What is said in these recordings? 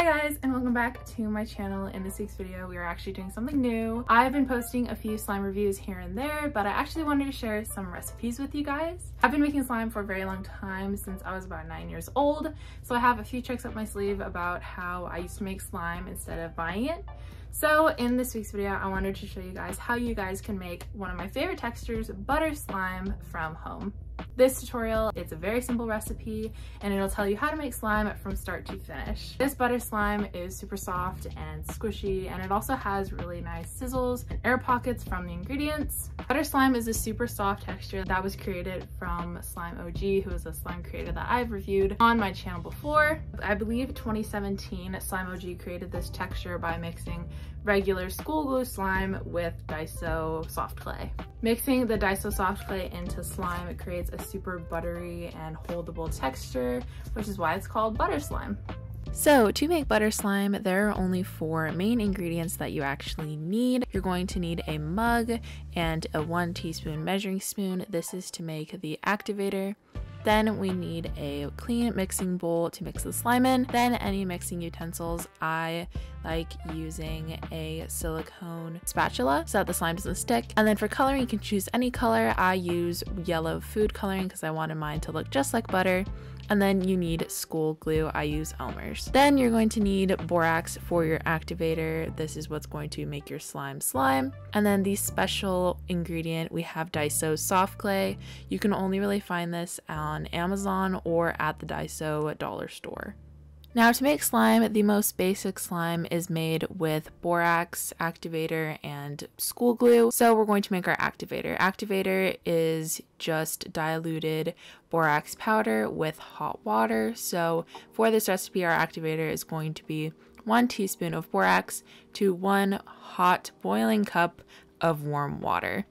Hi guys, and welcome back to my channel. In this week's video, we are actually doing something new. I've been posting a few slime reviews here and there, but I actually wanted to share some recipes with you guys. I've been making slime for a very long time, since I was about 9 years old, so I have a few tricks up my sleeve about how I used to make slime instead of buying it. So in this week's video, I wanted to show you guys how you guys can make one of my favorite textures, butter slime, from home. This tutorial, it's a very simple recipe and it'll tell you how to make slime from start to finish. This butter slime is super soft and squishy, and it also has really nice sizzles and air pockets from the ingredients. Butter slime is a super soft texture that was created from Slime OG, who is a slime creator that I've reviewed on my channel before. I believe 2017 Slime OG created this texture by mixing regular school glue slime with Daiso soft clay. Mixing the Daiso soft clay into slime, it creates a super buttery and holdable texture, which is why it's called butter slime. So to make butter slime, there are only 4 main ingredients that you actually need. You're going to need a mug and a 1 teaspoon measuring spoon. This is to make the activator. Then we need a clean mixing bowl to mix the slime in. Then any mixing utensils. I like using a silicone spatula so that the slime doesn't stick. And then for coloring, you can choose any color. I use yellow food coloring because I wanted mine to look just like butter. And then you need school glue. I use Elmers. Then you're going to need borax for your activator. This is what's going to make your slime slime. And then the special ingredient, we have Daiso soft clay. You can only really find this on Amazon or at the Daiso dollar store. Now to make slime, the most basic slime is made with borax, activator, and school glue. So we're going to make our activator. Activator is just diluted borax powder with hot water. So for this recipe, our activator is going to be 1 teaspoon of borax to 1 hot boiling cup of warm water.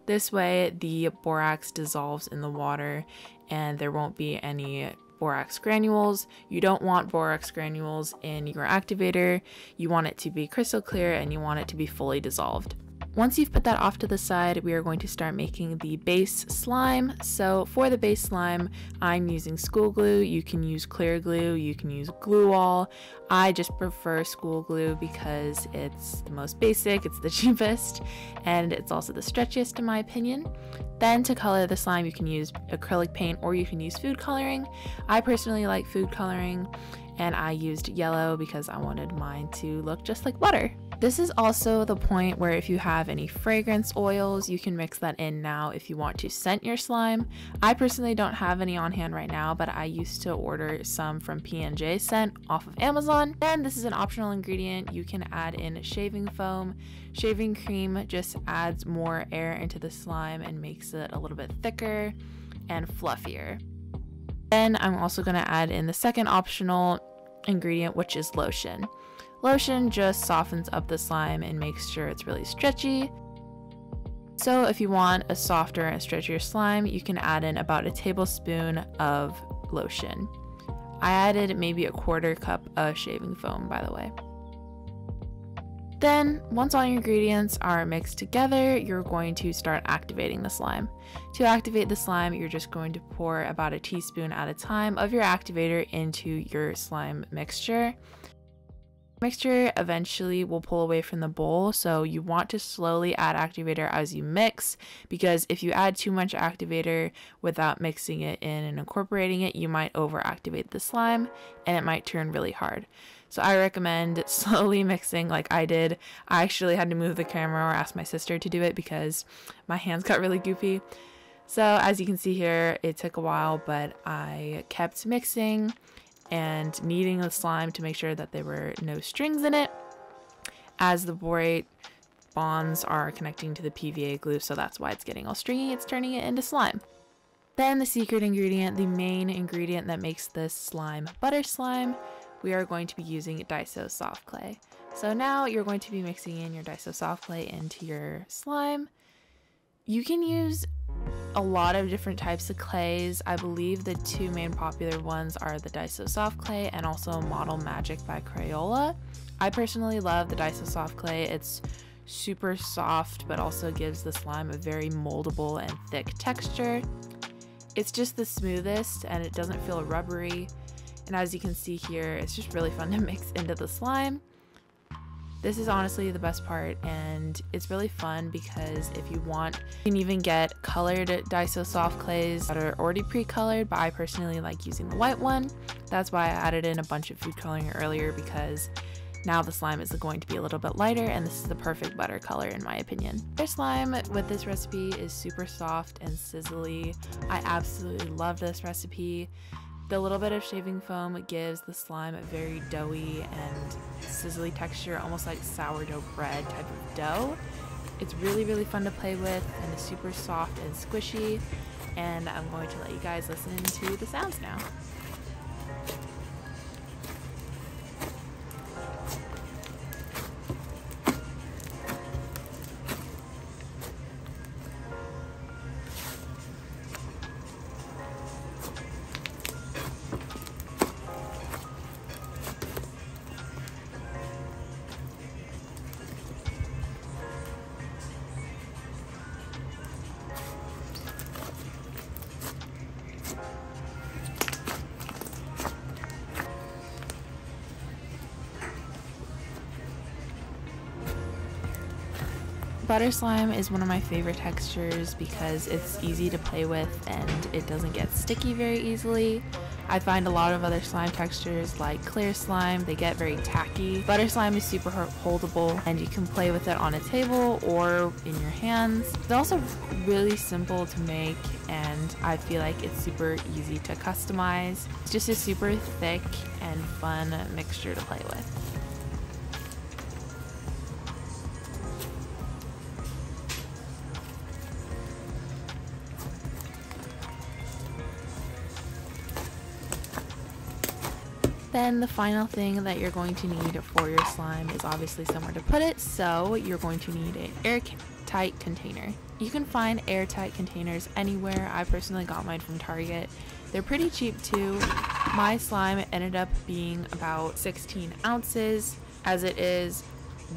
This way the borax dissolves in the water and there won't be any borax granules. You don't want borax granules in your activator. You want it to be crystal clear and you want it to be fully dissolved. Once you've put that off to the side, we are going to start making the base slime. So for the base slime, I'm using school glue. You can use clear glue, you can use glue all. I just prefer school glue because it's the most basic, it's the cheapest, and it's also the stretchiest in my opinion. Then to color the slime, you can use acrylic paint or you can use food coloring. I personally like food coloring, and I used yellow because I wanted mine to look just like butter. This is also the point where if you have any fragrance oils, you can mix that in now if you want to scent your slime. I personally don't have any on hand right now, but I used to order some from P&J Scent off of Amazon. And this is an optional ingredient. You can add in shaving foam. Shaving cream just adds more air into the slime and makes it a little bit thicker and fluffier. Then I'm also going to add in the second optional ingredient, which is lotion. Lotion just softens up the slime and makes sure it's really stretchy. So if you want a softer and stretchier slime, you can add in about a tablespoon of lotion. I added maybe a 1/4 cup of shaving foam, by the way. Then, once all your ingredients are mixed together, you're going to start activating the slime. To activate the slime, you're just going to pour about a teaspoon at a time of your activator into your slime mixture. Mixture eventually will pull away from the bowl, so you want to slowly add activator as you mix, because if you add too much activator without mixing it in and incorporating it, you might over-activate the slime and it might turn really hard. So I recommend slowly mixing like I did. I actually had to move the camera or ask my sister to do it because my hands got really goopy. So as you can see here, it took a while, but I kept mixing and kneading the slime to make sure that there were no strings in it, as the borate bonds are connecting to the PVA glue, so that's why it's getting all stringy. It's turning it into slime. Then the secret ingredient, the main ingredient that makes this slime butter slime, we are going to be using Daiso soft clay. So now you're going to be mixing in your Daiso soft clay into your slime. You can use a lot of different types of clays. I believe the 2 main popular ones are the Daiso soft clay and also Model Magic by Crayola. I personally love the Daiso soft clay. It's super soft but also gives the slime a very moldable and thick texture. It's just the smoothest and it doesn't feel rubbery. And as you can see here, it's just really fun to mix into the slime. This is honestly the best part, and it's really fun because if you want, you can even get colored Daiso soft clays that are already pre-colored, but I personally like using the white one. That's why I added in a bunch of food coloring earlier, because now the slime is going to be a little bit lighter, and this is the perfect butter color in my opinion. Their slime with this recipe is super soft and sizzly. I absolutely love this recipe. The little bit of shaving foam gives the slime a very doughy and sizzly texture, almost like sourdough bread type of dough. It's really fun to play with, and it's super soft and squishy, and I'm going to let you guys listen to the sounds now. Butter slime is one of my favorite textures because it's easy to play with and it doesn't get sticky very easily. I find a lot of other slime textures like clear slime, they get very tacky. Butter slime is super holdable and you can play with it on a table or in your hands. It's also really simple to make, and I feel like it's super easy to customize. It's just a super thick and fun mixture to play with. Then the final thing that you're going to need for your slime is obviously somewhere to put it, so you're going to need an airtight container. You can find airtight containers anywhere. I personally got mine from Target. They're pretty cheap too. My slime ended up being about 16 ounces, as it is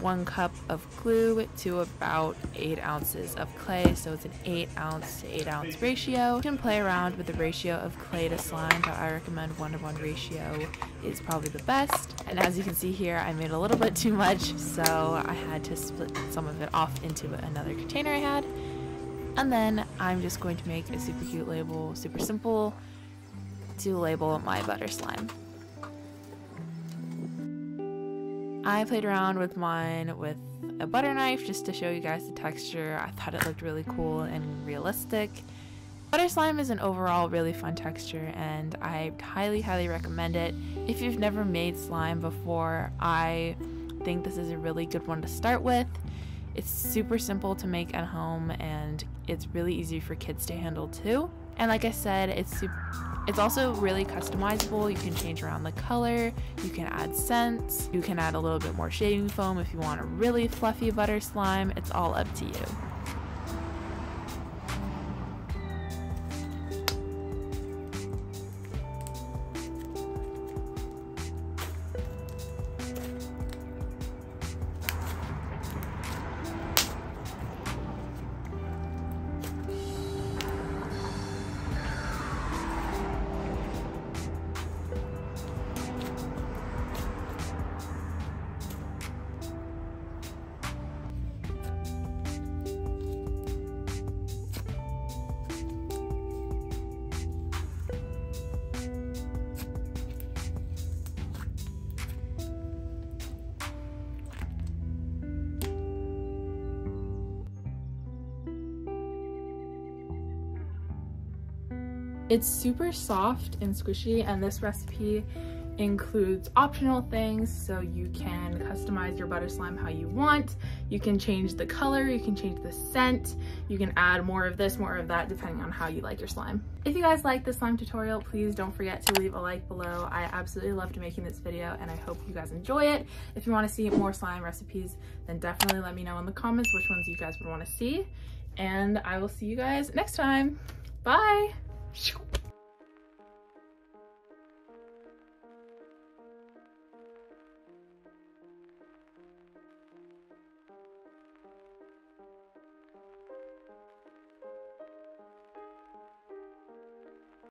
1 cup of glue to about 8 ounces of clay, so it's an 8 ounce to 8 ounce ratio. You can play around with the ratio of clay to slime, but I recommend 1:1 ratio is probably the best. And as you can see here, I made a little bit too much, so I had to split some of it off into another container I had. And then I'm just going to make a super cute label, super simple, to label my butter slime. I played around with mine with a butter knife just to show you guys the texture. I thought it looked really cool and realistic. Butter slime is an overall really fun texture, and I highly recommend it. If you've never made slime before, I think this is a really good one to start with. It's super simple to make at home, and it's really easy for kids to handle too. And like I said, it's also really customizable. You can change around the color, you can add scents, you can add a little bit more shaving foam if you want a really fluffy butter slime. It's all up to you. It's super soft and squishy, and this recipe includes optional things, so you can customize your butter slime how you want. You can change the color, you can change the scent, you can add more of this, more of that, depending on how you like your slime. If you guys like this slime tutorial, please don't forget to leave a like below. I absolutely loved making this video, and I hope you guys enjoy it. If you want to see more slime recipes, then definitely let me know in the comments which ones you guys would want to see, and I will see you guys next time. Bye!